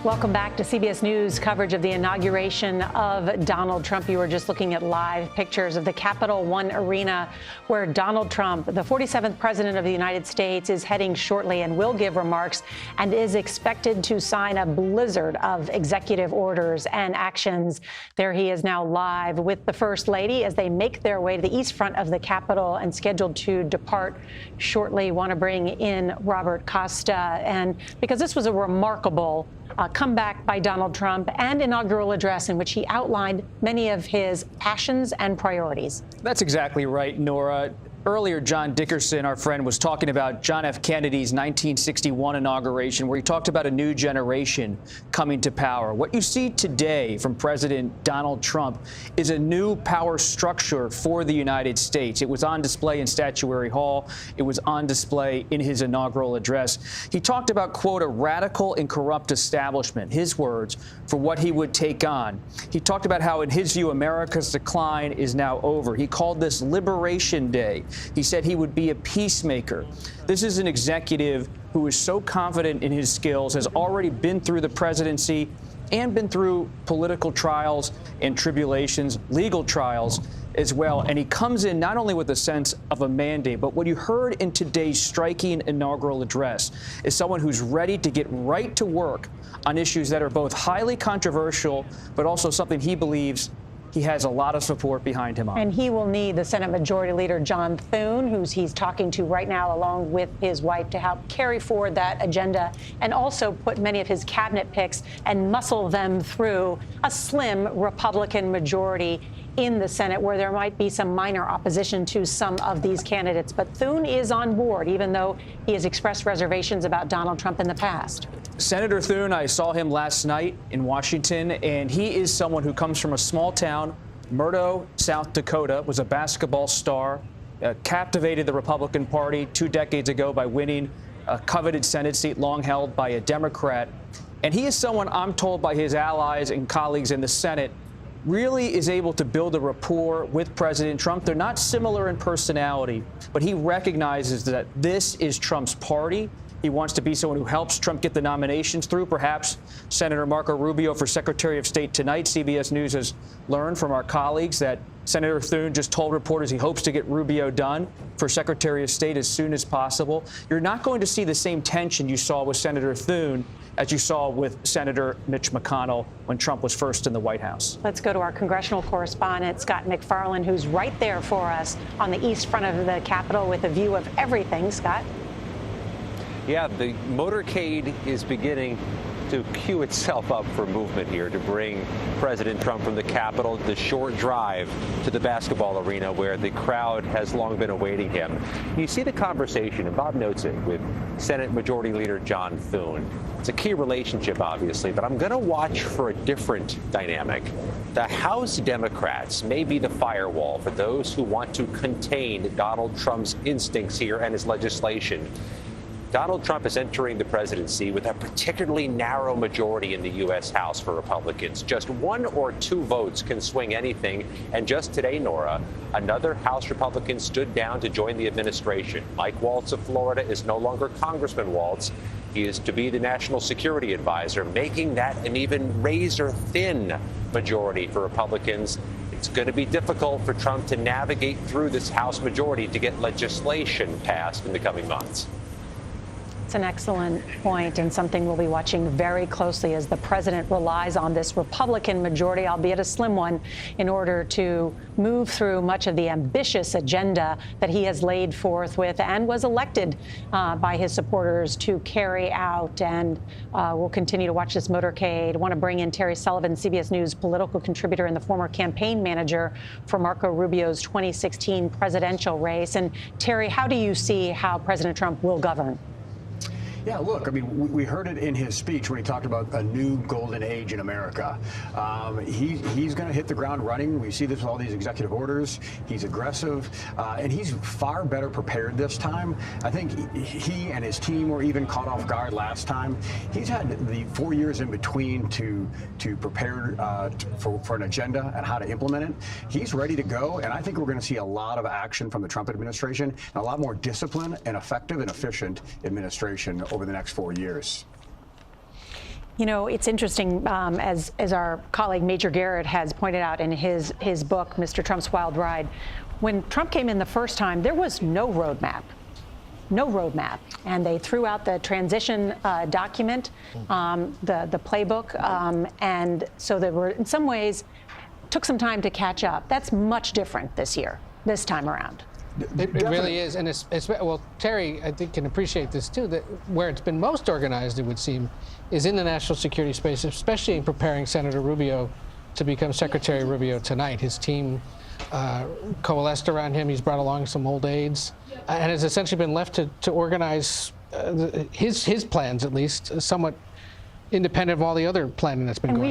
Welcome back to CBS News coverage of the inauguration of Donald Trump. You were just looking at live pictures of the Capital One Arena, where Donald Trump, the 47th president of the United States, is heading shortly and will give remarks and is expected to sign a blizzard of executive orders and actions. There he is now live with the First Lady as they make their way to the east front of the Capitol and scheduled to depart shortly. Want to bring in Robert Costa. And because this was a remarkable comeback by Donald Trump and inaugural address in which he outlined many of his passions and priorities. That's exactly right, Nora. Earlier, John Dickerson, our friend, was talking about John F. Kennedy's 1961 inauguration, where he talked about a new generation coming to power. What you see today from President Donald Trump is a new power structure for the United States. It was on display in Statuary Hall. It was on display in his inaugural address. He talked about, quote, a radical and corrupt establishment, his words, for what he would take on. He talked about how, in his view, America's decline is now over. He called this Liberation Day. He said he would be a peacemaker. This is an executive who is so confident in his skills, has already been through the presidency and been through political trials and tribulations, legal trials as well. And he comes in not only with a sense of a mandate, but what you heard in today's striking inaugural address is someone who's ready to get right to work on issues that are both highly controversial, but also something he believes he has a lot of support behind him on. And he will need the Senate Majority Leader John Thune, who he's talking to right now, along with his wife, to help carry forward that agenda and also put many of his cabinet picks and muscle them through a slim Republican majority in the Senate, where there might be some minor opposition to some of these candidates. But Thune is on board, even though he has expressed reservations about Donald Trump in the past. Senator Thune, I saw him last night in Washington, and he is someone who comes from a small town, Murdo, South Dakota, was a basketball star, captivated the Republican Party 2 decades ago by winning a coveted Senate seat long held by a Democrat. And he is someone, I'm told by his allies and colleagues in the Senate, really is able to build a rapport with President Trump. They're not similar in personality, but he recognizes that this is Trump's party. He wants to be someone who helps Trump get the nominations through. Perhaps Senator Marco Rubio for Secretary of State tonight. CBS News has learned from our colleagues that Senator Thune just told reporters he hopes to get Rubio done for Secretary of State as soon as possible. You're not going to see the same tension you saw with Senator Thune as you saw with Senator Mitch McConnell when Trump was first in the White House. Let's go to our congressional correspondent, Scott McFarland, who's right there for us on the east front of the Capitol with a view of everything. Scott? Yeah, the motorcade is beginning to queue itself up for movement here to bring President Trump from the Capitol the short drive to the basketball arena where the crowd has long been awaiting him. You see the conversation, and Bob notes it, with Senate Majority Leader John Thune. It's a key relationship, obviously, but I'm going to watch for a different dynamic. The House Democrats may be the firewall for those who want to contain Donald Trump's instincts here and his legislation. Donald Trump is entering the presidency with a particularly narrow majority in the U.S. House for Republicans. Just 1 or 2 votes can swing anything. And just today, Nora, another House Republican stood down to join the administration. Mike Waltz of Florida is no longer Congressman Waltz. He is to be the national security advisor, making that an even razor-thin majority for Republicans. It's going to be difficult for Trump to navigate through this House majority to get legislation passed in the coming months. It's an excellent point and something we'll be watching very closely as the president relies on this Republican majority, albeit a slim one, in order to move through much of the ambitious agenda that he has laid forth with and was elected by his supporters to carry out. And we'll continue to watch this motorcade. I want to bring in Terry Sullivan, CBS News political contributor and the former campaign manager for Marco Rubio's 2016 presidential race. And Terry, how do you see how President Trump will govern? Yeah, look, I mean, we heard it in his speech when he talked about a new golden age in America. He's going to hit the ground running. We see this with all these executive orders. He's aggressive, and he's far better prepared this time. I think he and his team were even caught off guard last time. He's had the 4 years in between to prepare for an agenda and how to implement it. He's ready to go, and I think we're going to see a lot of action from the Trump administration and a lot more discipline and effective and efficient administration over the next 4 years. You know, it's interesting, as our colleague Major Garrett has pointed out in his book, Mr. Trump's Wild Ride, when Trump came in the first time, there was no roadmap. No roadmap. And they threw out the transition document, the playbook. And so there were, in some ways, took some time to catch up. That's much different this time around. It really is, and well, Terry, I think, can appreciate this too. That where it's been most organized, it would seem, is in the national security space, especially in preparing Senator Rubio to become Secretary Rubio tonight. His team coalesced around him. He's brought along some old aides, and has essentially been left to organize his plans, at least, somewhat independent of all the other planning that's been going on.